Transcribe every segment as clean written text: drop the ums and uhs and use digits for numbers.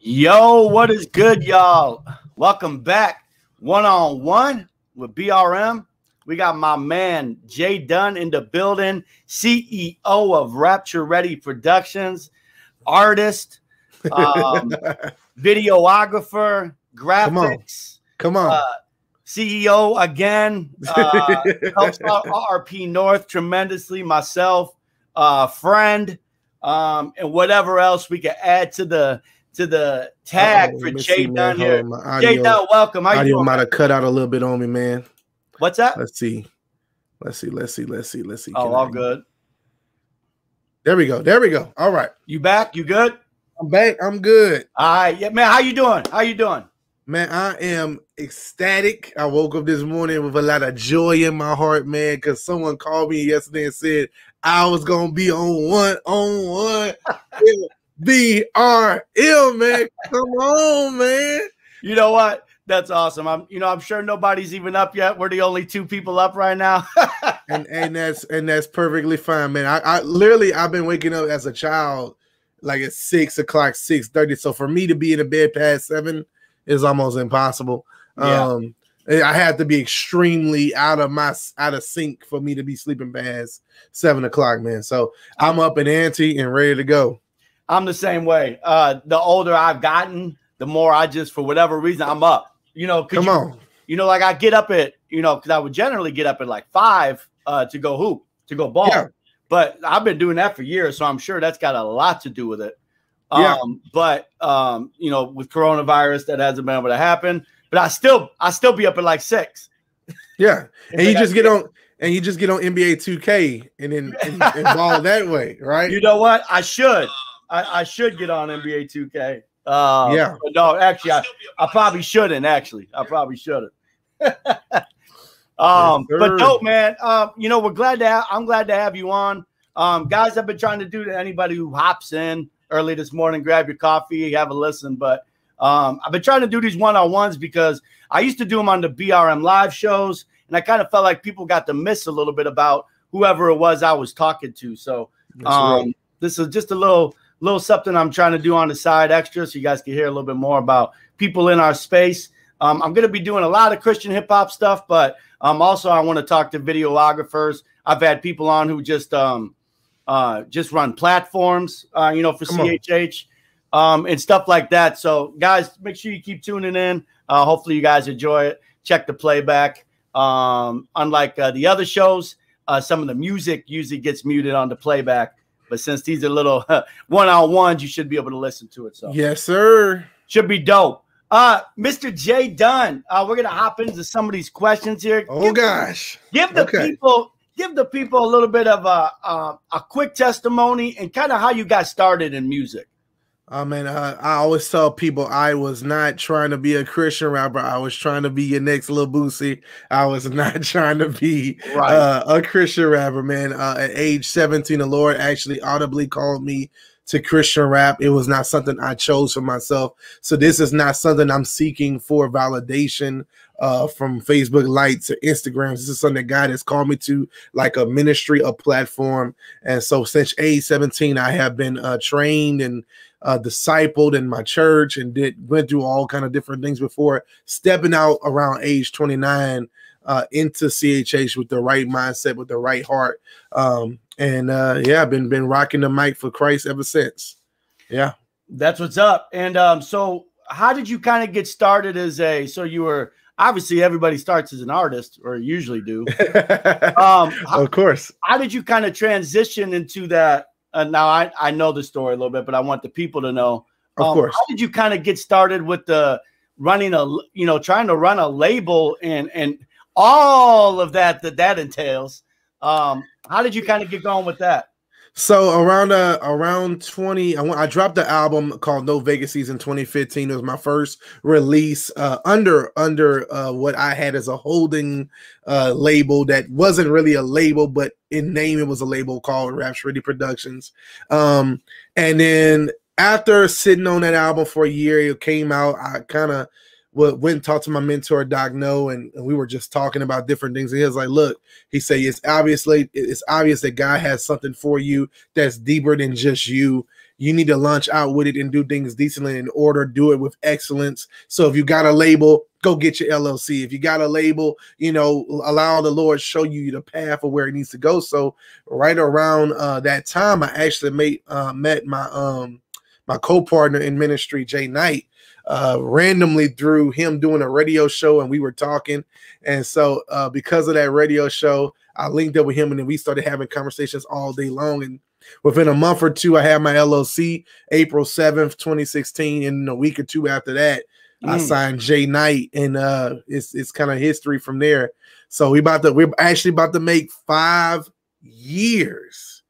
Yo, what is good, y'all? Welcome back. One-on-one with BRM. We got my man JDun in the building, CEO of Rapture Ready Productions, artist, videographer, graphics. Come on. CEO again. Helps out RRP North tremendously. Myself, friend, and whatever else we can add to the tag for JDun here. JDun, welcome. How you doing? Audio might have cut out a little bit on me, man. What's that? Let's see. Oh, all good. There we go. All right. You back? You good? I'm back. I'm good. All right. Yeah, man. How you doing? Man, I am ecstatic. I woke up this morning with a lot of joy in my heart, man, because someone called me yesterday and said I was gonna be on one BRM, man. Come on, man. You know what? That's awesome. I'm sure nobody's even up yet. We're the only two people up right now. and that's perfectly fine, man. I've been waking up as a child like at 6 o'clock, 6:30. So for me to be in the bed past 7 is almost impossible. Yeah. I have to be extremely out of sync for me to be sleeping past 7 o'clock, man. So I'm up and ante and ready to go. I'm the same way. The older I've gotten, the more I just, for whatever reason, I'm up. Come on. Like I get up at, because I would generally get up at like 5 to go hoop, to go ball. Yeah. But I've been doing that for years, so I'm sure that's got a lot to do with it. Yeah. But with coronavirus, that hasn't been able to happen. But I still be up at like 6. Yeah, and you just get on NBA 2K and then ball that way, right? You know what? I should get on NBA 2K. Yeah. But no, actually, I probably shouldn't. Actually, I probably shouldn't. But dope, man. I'm glad to have you on. Guys, I've been trying to do to anybody who hops in early this morning, grab your coffee, have a listen. But I've been trying to do these one-on-ones because I used to do them on the BRM live shows, and I kind of felt like people got to miss a little bit about whoever it was I was talking to. So this is just a little something I'm trying to do on the side extra so you guys can hear a little bit more about people in our space. I'm going to be doing a lot of Christian hip-hop stuff, but also I want to talk to videographers. I've had people on who just run platforms, for CHH and stuff like that. So, guys, make sure you keep tuning in. Hopefully you guys enjoy it. Check the playback. Unlike the other shows, some of the music usually gets muted on the playback. But since these are little one-on-ones, you should be able to listen to it. So yes, sir. Should be dope. Mr. JDun, we're gonna hop into some of these questions here. Oh gosh. Give the people a little bit of a quick testimony and kind of how you got started in music. Man, I always tell people I was not trying to be a Christian rapper. I was trying to be your next Lil Boosie. I was not trying to be a Christian rapper, man. At age 17, the Lord actually audibly called me to Christian rap. It was not something I chose for myself. So this is not something I'm seeking for validation from Facebook likes or Instagram. This is something that God has called me to, like a ministry, a platform. And so since age 17, I have been trained and discipled in my church and went through all kind of different things before stepping out around age 29 into CHH with the right mindset, with the right heart. I've been rocking the mic for Christ ever since. Yeah, that's what's up. And so how did you kind of get started so you were obviously everybody starts as an artist, or usually do. Of course. How did you kind of transition into that? Now I know the story a little bit, but I want the people to know. Of course. How did you kind of get started with the trying to run a label and all of that entails? How did you kind of get going with that? So around 20, I dropped the album called No Vacancies in 2015. It was my first release under what I had as a holding label that wasn't really a label, but in name it was a label called Rapture Ready Productions. And then after sitting on that album for a year, it came out. I kind of went and talked to my mentor, Doc No, and we were just talking about different things. And he was like, look, he said, it's obvious that God has something for you that's deeper than just you. you need to launch out with it and do things decently in order, do it with excellence. So if you got a label, go get your LLC. If you got a label, you know, allow the Lord show you the path of where it needs to go. So right around that time, I actually met my co-partner in ministry, Jay Knight, randomly through him doing a radio show, and we were talking. And so because of that radio show, I linked up with him, and then we started having conversations all day long. And within a month or two, I had my LLC, April 7th, 2016. And a week or two after that, I signed Jay Knight, and it's kind of history from there. So we're actually about to make 5 years.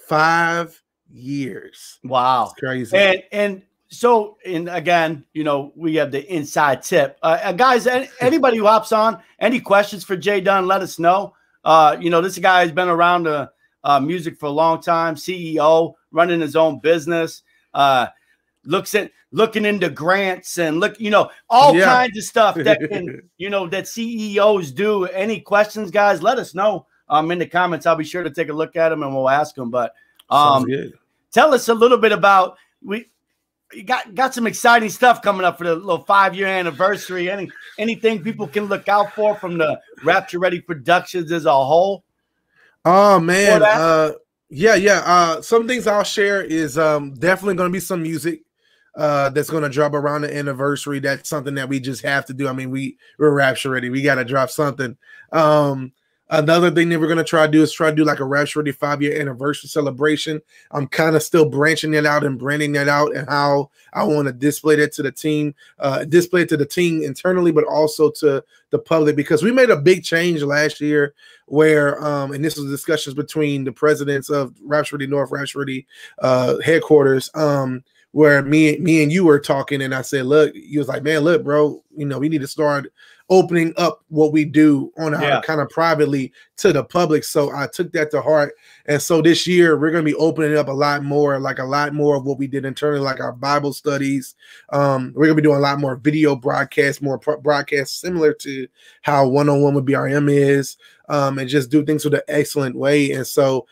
5 years. Wow. It's crazy. And so, and again, you know, we have the inside tip. Guys, anybody who hops on, any questions for JDun, let us know. You know, this guy has been around the music for a long time, CEO, running his own business, looking into grants and you know, all kinds of stuff that can, you know, that CEOs do. Any questions, guys, let us know in the comments. I'll be sure to take a look at them and we'll ask them. But tell us a little bit about, you got some exciting stuff coming up for the little 5-year anniversary. Anything people can look out for from the Rapture Ready Productions as a whole? Oh man, some things I'll share is definitely going to be some music that's going to drop around the anniversary. That's something that we just have to do. I mean, we're Rapture Ready. We got to drop something. Another thing that we're going to try to do like a Rapture Ready 5-year anniversary celebration. I'm kind of still branching it out and branding that out, and how I want to display that to the team, internally, but also to the public, because we made a big change last year where, and this was discussions between the presidents of Rapture Ready North, Rapture Ready headquarters, where me and you were talking, and I said, look, he was like, man, look, bro, you know, we need to start opening up what we do on our kind of privately to the public. So I took that to heart. And so this year we're going to be opening up a lot more of what we did internally, like our Bible studies. We're going to be doing a lot more video broadcasts, more broadcasts similar to how one-on-one with BRM is, and just do things with an excellent way. And so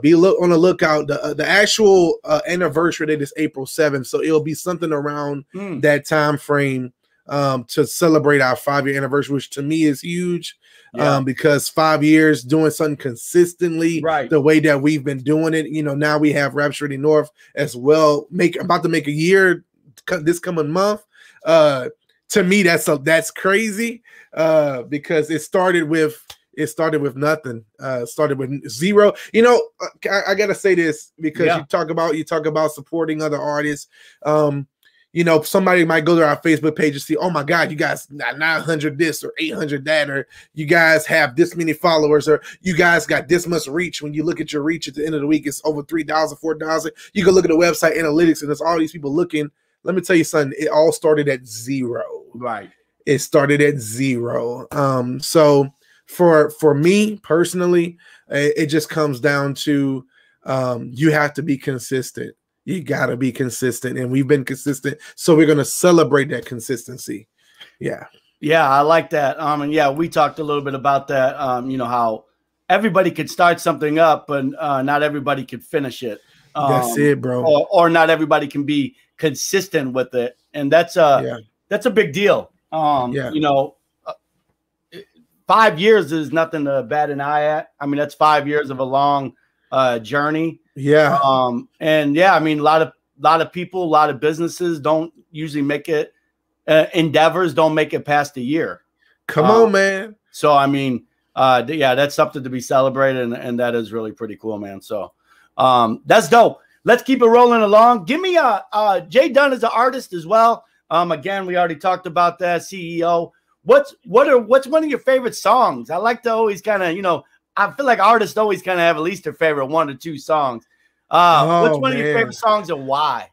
be on the lookout. The actual anniversary date is April 7th. So it'll be something around that time frame to celebrate our 5-year anniversary, which to me is huge, because 5 years doing something consistently, the way that we've been doing it. You know, now we have Rapture Ready North as well. About to make a year this coming month. To me, that's crazy, because it started with nothing. Started with zero. You know, I gotta say this, because you talk about supporting other artists. You know, somebody might go to our Facebook page and see, oh my God, you guys got 900 this or 800 that, or you guys have this many followers, or you guys got this much reach. When you look at your reach at the end of the week, it's over 3,000, 4,000. You can look at the website analytics, and there's all these people looking. Let me tell you something. It all started at zero. Right. It started at zero. So for me personally, it just comes down to you have to be consistent. You got to be consistent, and we've been consistent, so we're going to celebrate that consistency. Yeah, I like that. And yeah, we talked a little bit about that. You know, how everybody could start something up, but not everybody could finish it. That's it, bro. Or not everybody can be consistent with it, and that's a big deal. You know, 5 years is nothing to bat an eye at. I mean, that's 5 years of a long journey. And yeah, I mean, a lot of people, a lot of businesses don't usually make it, endeavors don't make it past a year. Come on, man. So, I mean, yeah, that's something to be celebrated, and that is really pretty cool, man. So, that's dope. Let's keep it rolling along. Give me JDun is an artist as well. Again, we already talked about that. CEO. What's one of your favorite songs? I like to always kind of, you know, I feel like artists always kind of have at least their favorite 1 or 2 songs. What's one of your favorite songs and why?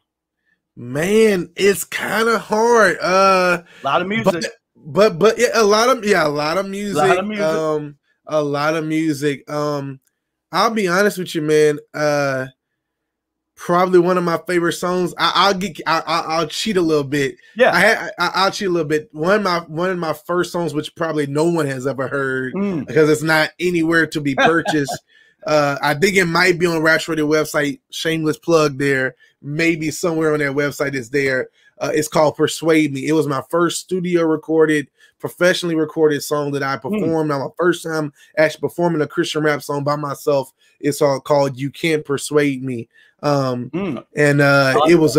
Man, it's kind of hard. A lot of music, but yeah, a lot of music. A lot of music. I'll be honest with you, man. Probably one of my favorite songs. I'll cheat a little bit. Yeah, I'll cheat a little bit. One of my first songs, which probably no one has ever heard, because it's not anywhere to be purchased. I think it might be on Raps Radio website. Shameless plug there. Maybe somewhere on their website is there. It's called Persuade Me. It was my first studio recorded, professionally recorded song that I performed. Now my first time actually performing a Christian rap song by myself. It's all called You Can't Persuade Me. And it was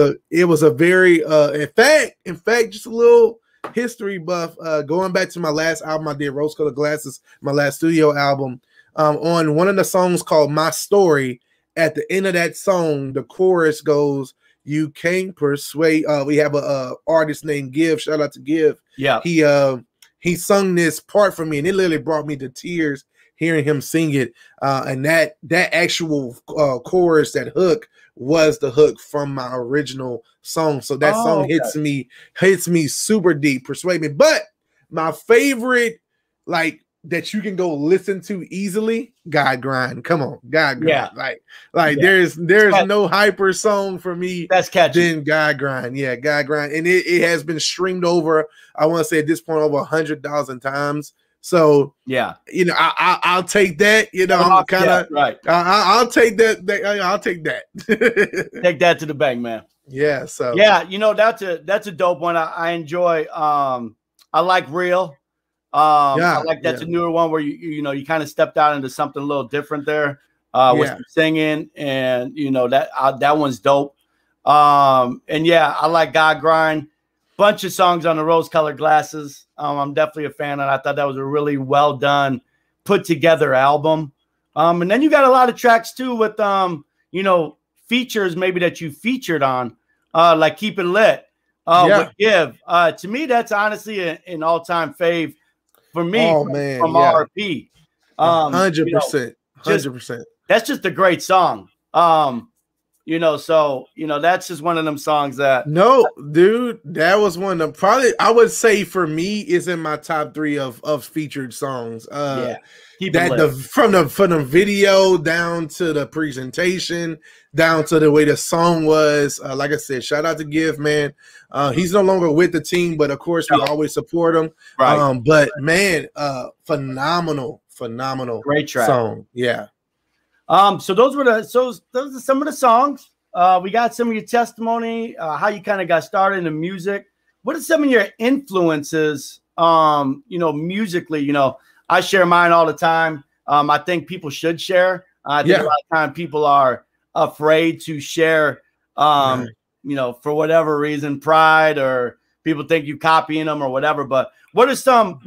a very in fact, just a little history buff. Going back to my last album I did, Rose Colored Glasses, my last studio album. On one of the songs called My Story, at the end of that song, the chorus goes, "You can't persuade." We have a artist named Give. Shout out to Give. Yeah, he sung this part for me, and it literally brought me to tears hearing him sing it. And that actual chorus, that hook, was the hook from my original song. So that song hits me super deep. Persuade Me. But my favorite, like, that you can go listen to easily, God Grind. Come on, God Grind. Yeah. Like there's no hyper song for me that's catchy than God Grind. Yeah, God Grind. And it has been streamed over, I want to say at this point, over 100,000 times. So yeah, you know, I'll take that. You know, I'm kind of right. I'll take that. I'll take that. Take that to the bank, man. Yeah. So yeah, you know, that's a dope one. I enjoy. I like Real. I like that's a newer one where you know you kind of stepped out into something a little different there with some singing, and you know that one's dope. And yeah, I like God Grind. Bunch of songs on the Rose Colored Glasses. I'm definitely a fan, and I thought that was a really well done, put together album. And then you got a lot of tracks too with you know, features maybe that you featured on, like Keep It Lit, with Give. To me, that's honestly an all-time fave for me from RRP. 100%. 100%. That's just a great song. You know, so you know that's just one of them songs that dude, that was one of probably, I would say, for me, is in my top 3 of featured songs. From the video down to the presentation, down to the way the song was. Like I said, shout out to Give, man. He's no longer with the team, but of course we always support him. Right. But man, phenomenal great track song. Yeah. So those are some of the songs. We got some of your testimony, how you kind of got started in the music. What are some of your influences, you know, musically? You know, I share mine all the time. I think people should share. I think a lot of time people are afraid to share, you know, for whatever reason, pride, or people think you copying them or whatever. But what are some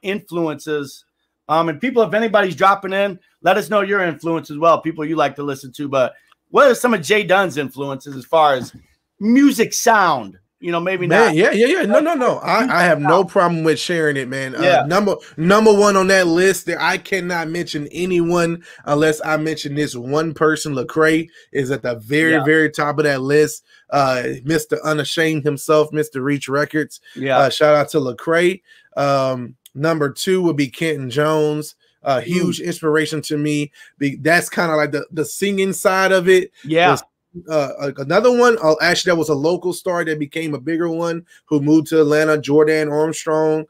influences? And people, if anybody's dropping in, let us know your influence as well, people you like to listen to. But what are some of JDun's influences as far as music sound? You know, maybe not. Yeah. No. I have no problem with sharing it, man. Number one on that list, there, I cannot mention anyone unless I mention this one person. Lecrae is at the very top of that list. Mr. Unashamed himself, Mr. Reach Records. Shout out to Lecrae. Number 2 would be Kenton Jones. Huge inspiration to me. That's kind of like the singing side of it. Another one, actually, that was a local star that became a bigger one, who moved to Atlanta, Jordan Armstrong.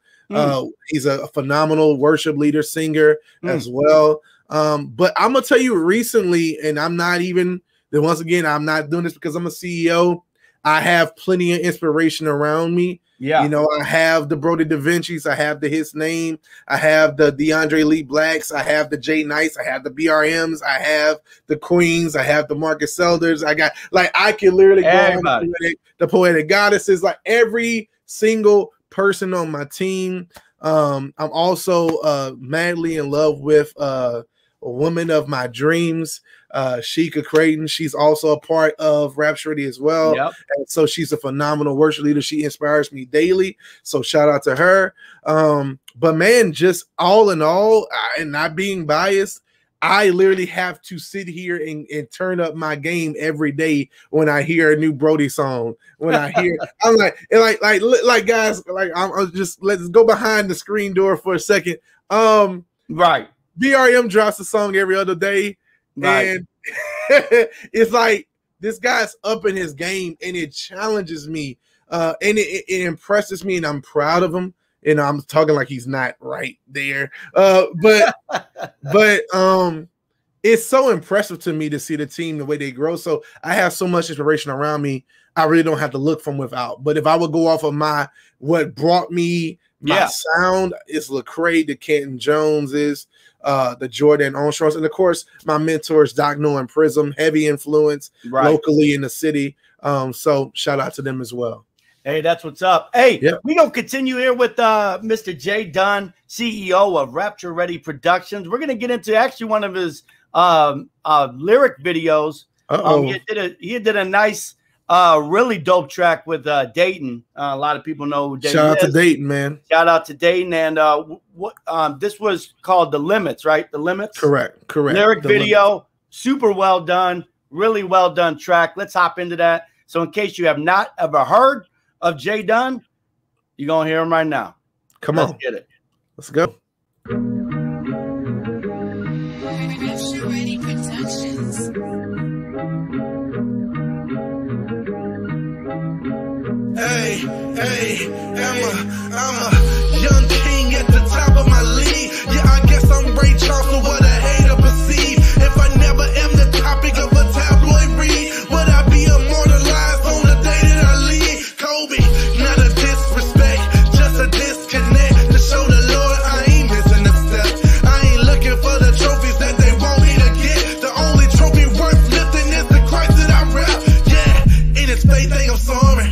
He's a phenomenal worship leader, singer as well. But I'm gonna tell you recently, and I'm not even, once again, I'm not doing this because I'm a CEO. I have plenty of inspiration around me. You know, I have the Brody Da Vinci's, I have the His Name, I have the DeAndre Lee Blacks, I have the J Knights, I have the BRMs, I have the Queens, I have the Marcus Elders. I got, like, I can literally go on the Poetic Goddesses, like every single person on my team. I'm also madly in love with a woman of my dreams, Sheikah Creighton. She's also a part of Rhapsody as well. And so she's a phenomenal worship leader. She inspires me daily. So shout out to her. But man, just all in all, and not being biased, I literally have to sit here and turn up my game every day when I hear a new Brody song. When I hear, I'm like guys, like I'm just, let's go behind the screen door for a second. BRM drops a song every other day, and it's like this guy's up in his game, and it challenges me, and it impresses me, and I'm proud of him. And I'm talking like he's not right there, but it's so impressive to me to see the team, the way they grow. So I have so much inspiration around me. I really don't have to look from without. But if I would go off of what brought me my sound, is Lecrae, the Kenton Jones, is the Jordan Armstrongs, and of course my mentors Docno and Prism, heavy influence locally in the city. So shout out to them as well. Hey, that's what's up. Hey, we gonna continue here with Mr. JDun, CEO of Rapture Ready Productions. We're gonna get into actually one of his lyric videos. He did a nice, really dope track with Dayton. A lot of people know who Dayton Shout out to Dayton, man. Shout out to Dayton. And this was called The Limits, right? The Limits. Correct. Lyric video, super well done, really well done track. Let's hop into that. So in case you have not ever heard of JDun, you're gonna hear him right now. Let's get it. Let's go. Rapture Ready Productions. Hey, I'm a young king at the top of my league. Yeah, I guess I'm Ray Charles, so what a hater perceive. If I never am the topic of a tabloid read, would I be immortalized on the day that I leave? Kobe, not a disrespect, just a disconnect to show the Lord I ain't missing a step. I ain't looking for the trophies that they want me to get. The only trophy worth lifting is the Christ that I rep. Yeah, in his faith, I'm sorry.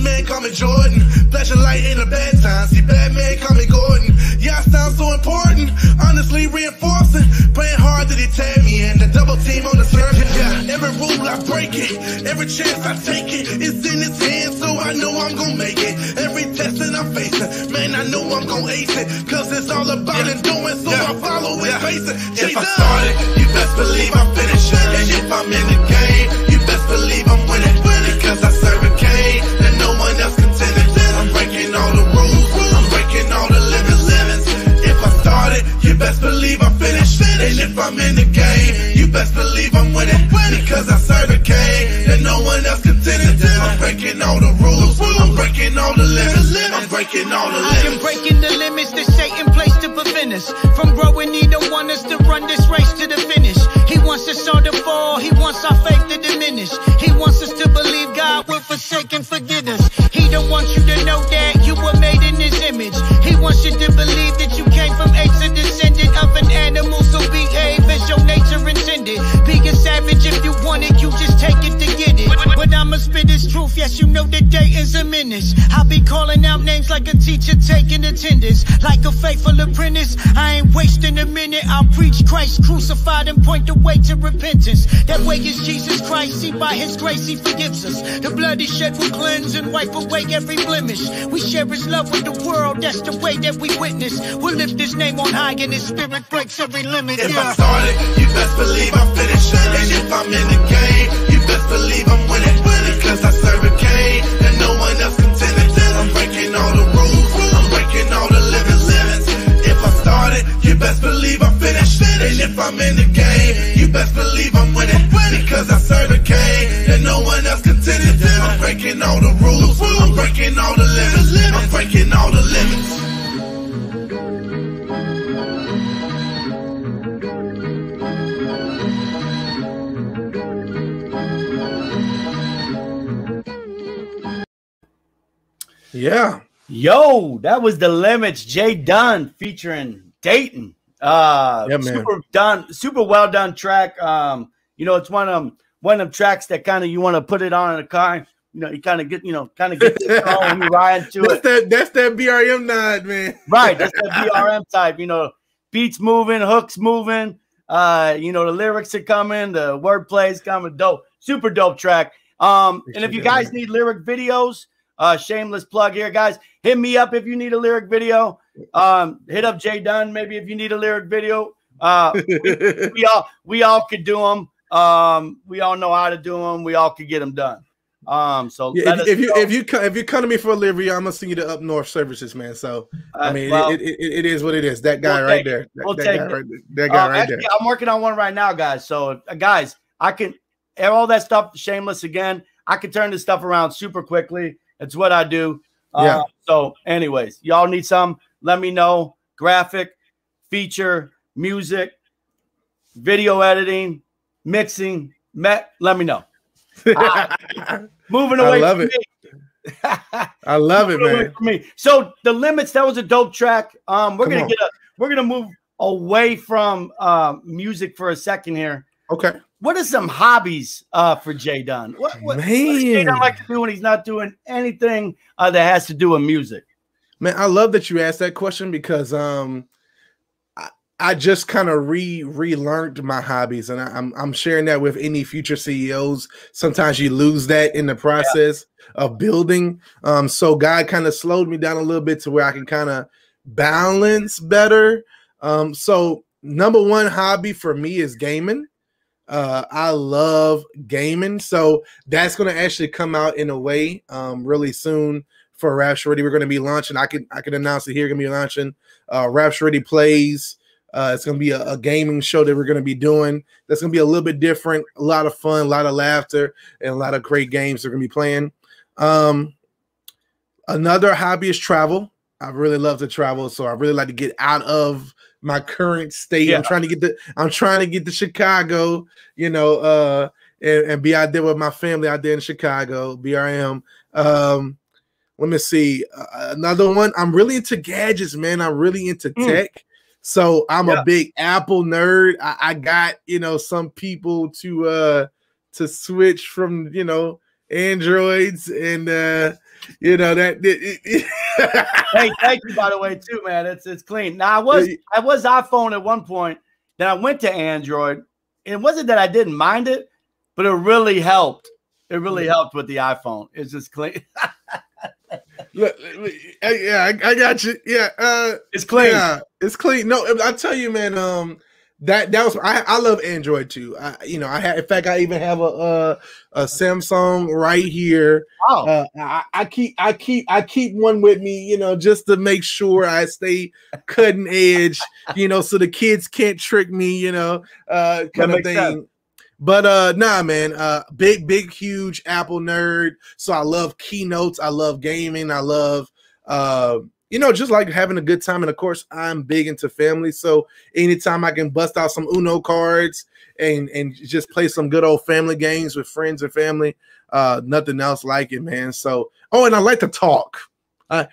Man, call me Jordan. Flashing light in the bad times. See, bad man, call me Gordon. Yeah, I sound so important. Honestly reinforcing. Playing hard that he tag me in. The double team on the surface. Yeah, every rule I break it. Every chance I take it. It's in his hands, so I know I'm gonna make it. Every test that I'm facing, man, I know I'm gonna ace it. Cause it's all about doing, so I follow his pacing. If I started, you best believe I'm finishing. And if I'm in the game, you best believe I'm winning. Because I serve a king that no one else contended. I'm breaking all the rules, I'm breaking all the limits. If I started, you best believe I'm finished. And if I'm in the game, you best believe I'm winning. Because I serve a king that no one else contended. I'm breaking all the rules, I'm breaking all the limits. I'm breaking all the limits. I am breaking the limits that Satan placed to prevent us from growing. He don't want us to run this race to the finish. He wants us all to fall, he wants our faith to diminish. He wants us to believe God will forsake and forget us. He don't want you to know that you were made in his image. He wants you to believe that you came from apes, a descendant of an animal, so behave as your nature intended. Be a savage if you want it, you just take it to get it. But I'ma spit his truth, yes, you know that Dayton's a menace. I'll be calling out names like a teacher taking attendance. Like a faithful apprentice, I ain't wasting a minute. I'll preach Christ crucified and point the way to repentance. That way is Jesus Christ, see by his grace he forgives us. The blood he shed will cleanse and wipe away every blemish. We share his love with the world, that's the way that we witness. We'll lift his name on high and his spirit breaks every limit. If I started, you best believe I'm finished. And if I'm in the game, you best believe I'm winning. Because I serve a king that no one else contended. I'm breaking all the rules, I'm breaking all the limits. If I started, you best believe I'm finished. And if I'm in the game, you best believe I'm winning. Because I serve a king that no one else contended. I'm breaking all the rules, I'm breaking all the limits. I'm breaking all the limits. Yeah. Yo, that was The Limits, JDun featuring Dayton. Man. Super well done track. You know, it's one of them tracks that kind of you want to put it on in a car. You know, you kind of get this on when you ride to it. That's that BRM nod, man. Right, that's that BRM type. You know, beats moving, hooks moving. You know, the lyrics are coming, the wordplay is coming. Dope, super dope track. And if you guys need lyric videos, shameless plug here, guys. Hit me up if you need a lyric video. Hit up JDun maybe if you need a lyric video. We all could do them. We all know how to do them. We all could get them done. So yeah, if you come to me for a lyric video, I'm gonna send you to up north services, man. So I mean, it is what it is. That guy right there. That guy right there. I'm working on one right now, guys. So guys, I can all that stuff. Shameless again. I can turn this stuff around super quickly. It's what I do. Yeah. So anyways, y'all need some, let me know. Graphic, feature, music, video editing, mixing, let me know. Moving away from me. I love it, man. From me. So the limits, that was a dope track. We're gonna move away from music for a second here. Okay. What are some hobbies for JDun? What does JDun like to do when he's not doing anything that has to do with music? Man, I love that you asked that question because I just kind of relearned my hobbies, and I'm sharing that with any future CEOs. Sometimes you lose that in the process of building. So God kind of slowed me down a little bit to where I can kind of balance better. So number one hobby for me is gaming. I love gaming, so that's going to actually come out in a way really soon for Raps Ready. We're going to be launching. I can announce it here. Going to be launching Raps Ready Plays. It's going to be a gaming show that we're going to be doing. That's going to be a little bit different, a lot of fun, a lot of laughter, and a lot of great games they're going to be playing. Another hobby is travel. I really love to travel, so I really like to get out of my current state. Yeah. I'm trying to get to Chicago, you know, and be out there with my family out there in Chicago, BRM. Let me see. Another one. I'm really into gadgets, man. I'm really into tech. So I'm a big Apple nerd. I got, you know, some people to switch from, you know, Androids and you know that. Hey, thank you, by the way, too, man. It's clean. Now I was iPhone at one point. Then I went to Android. It wasn't that I didn't mind it, but it really helped. It really helped with the iPhone. It's just clean. Look, yeah, I got you. Yeah, it's clean. Yeah, it's clean. No, I tell you, man. That was I love Android too. You know, in fact, I even have a Samsung right here. Oh, I keep one with me, you know, just to make sure I stay cutting edge, you know, so the kids can't trick me, you know, kind of thing. Sense. But nah, man, big, huge Apple nerd. So I love keynotes. I love gaming. I love you know, just like having a good time. And of course, I'm big into family. So anytime I can bust out some Uno cards and just play some good old family games with friends and family, nothing else like it, man. So and I like to talk. I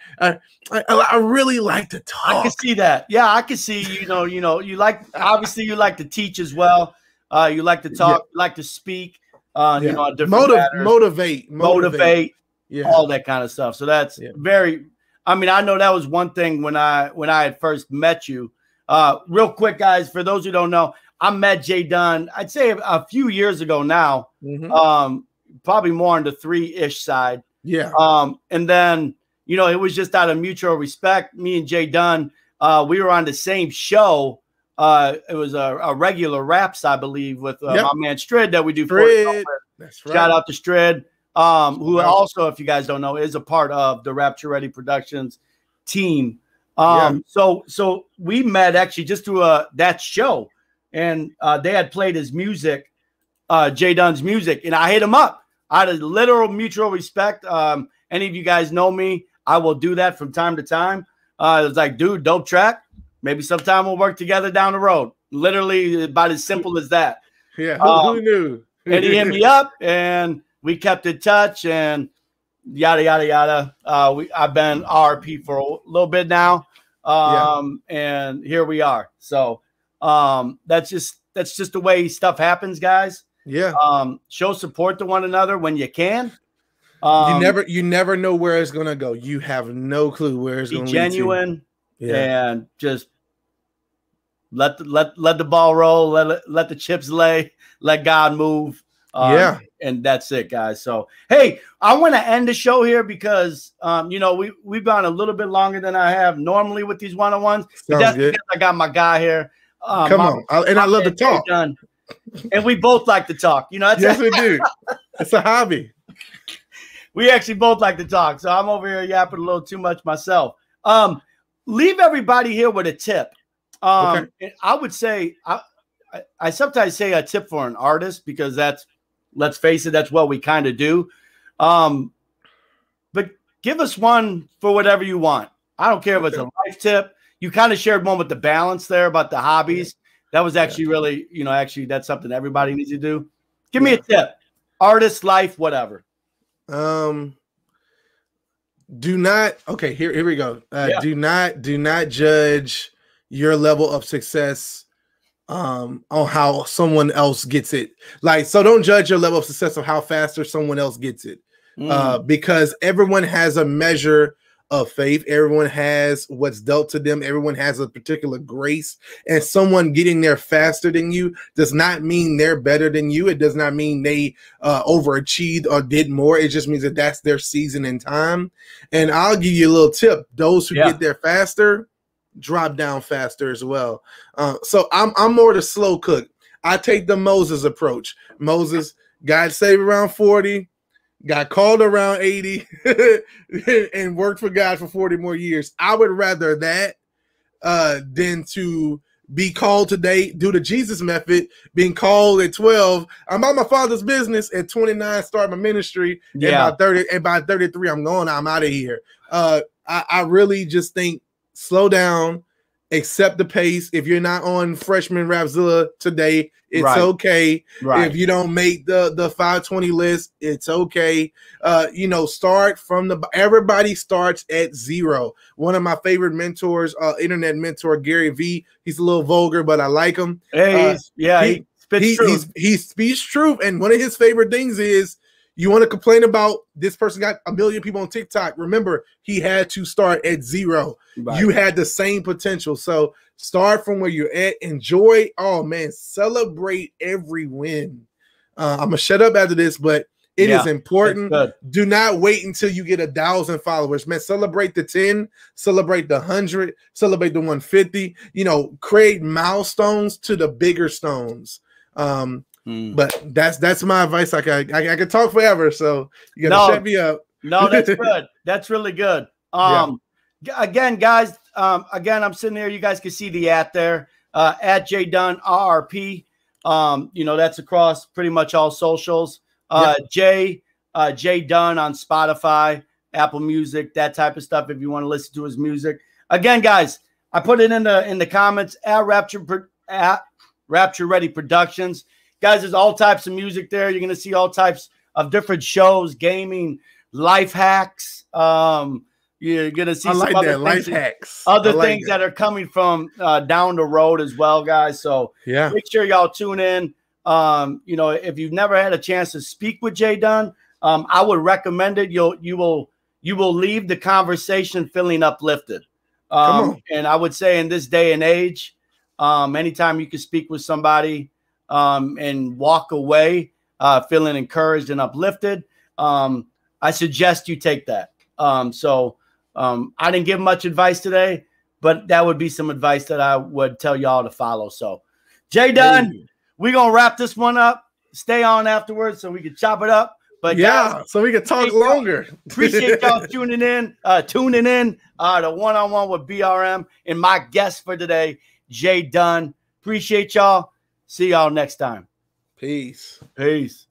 really like to talk. I can see that. Yeah, I can see, you know, you like, obviously you like to teach as well. You like to talk, you like to speak, you know, on different motivate, all that kind of stuff. So that's very, I mean, I know that was one thing when I had first met you. Real quick, guys, for those who don't know, I met JDun, I'd say a few years ago now, probably more on the 3-ish side. Yeah. And then, you know, it was just out of mutual respect. Me and JDun, we were on the same show. It was a regular Raps, I believe, with my man Strid that we do. That's right. Shout out to Strid, who also, if you guys don't know, is a part of the Rapture Ready Productions team. So we met actually just through that show, and they had played his music, JDun's music, and I hit him up out of literal mutual respect. Any of you guys know me, I will do that from time to time. It was like, dude, dope track. Maybe sometime we'll work together down the road. Literally about as simple as that. Yeah, who knew? And he hit me up, and we kept in touch, and yada, yada, yada. I've been RRP for a little bit now, and here we are. So that's just the way stuff happens, guys. Yeah. Show support to one another when you can. You never know where it's gonna go. You have no clue where it's gonna lead to. Be genuine. Yeah. And just let the ball roll, let the chips lay, let God move. And that's it, guys. So hey, I want to end the show here because you know, we've gone a little bit longer than I have normally with these one-on-ones. That's good. Because I got my guy here. Come on, I love to talk. And we both like to talk. You know, yes, we do. It's a hobby. We actually both like to talk. So I'm over here yapping a little too much myself. Leave everybody here with a tip. I would say I sometimes say a tip for an artist because that's, let's face it, that's what we kind of do. But give us one for whatever you want. I don't care if it's a life tip. You kind of shared one with the balance there about the hobbies. That was actually really, you know, actually that's something everybody needs to do. Give me a tip. Artist, life, whatever. Do not, okay, here we go. Do not judge your level of success on how someone else gets it. Like, so don't judge your level of success on how faster someone else gets it. Because everyone has a measure of faith. Everyone has what's dealt to them. Everyone has a particular grace, and someone getting there faster than you does not mean they're better than you. It does not mean they overachieved or did more. It just means that that's their season and time. And I'll give you a little tip. Those who get there faster drop down faster as well. So I'm more the slow cook. I take the Moses approach. Moses got saved around 40, got called around 80, and worked for God for 40 more years. I would rather that than to be called today, do the Jesus method, being called at 12. I'm about my father's business. At 29, start my ministry. And by 33, I'm going. I'm out of here. I really just think slow down, accept the pace. If you're not on freshman Rapzilla today, it's okay. If you don't make the 520 list, it's okay. You know, start from everybody starts at 0. One of my favorite mentors, internet mentor Gary V. He's a little vulgar, but I like him. He speaks truth. And one of his favorite things is, you want to complain about this person got 1 million people on TikTok. Remember, he had to start at 0. You had the same potential. So start from where you're at. Enjoy. Oh, man, celebrate every win. I'm going to shut up after this, but it is important. Do not wait until you get 1,000 followers. Man, celebrate the 10, celebrate the 100, celebrate the 150. You know, create milestones to the bigger stones. But that's my advice. I could talk forever, so you gotta shut me up. No, that's good. That's really good. Again, guys, I'm sitting there. You guys can see the at there, at JDun RRP. You know, that's across pretty much all socials. JDun on Spotify, Apple Music, that type of stuff. If you want to listen to his music, again, guys, I put it in the comments at Rapture Ready Productions. Guys, there's all types of music there. You're going to see all types of different shows, gaming, life hacks. You're going to see some other life hacks. Other things that are coming from down the road as well, guys. So make sure y'all tune in. You know, if you've never had a chance to speak with JDun, I would recommend it. You will leave the conversation feeling uplifted. And I would say in this day and age, anytime you can speak with somebody and walk away feeling encouraged and uplifted, I suggest you take that. I didn't give much advice today, but that would be some advice that I would tell y'all to follow. So, JDun, we're going to wrap this one up. Stay on afterwards so we can chop it up. But guys, so we can talk longer. Appreciate y'all tuning in to One-on-One with BRM and my guest for today, JDun. Appreciate y'all. See y'all next time. Peace. Peace.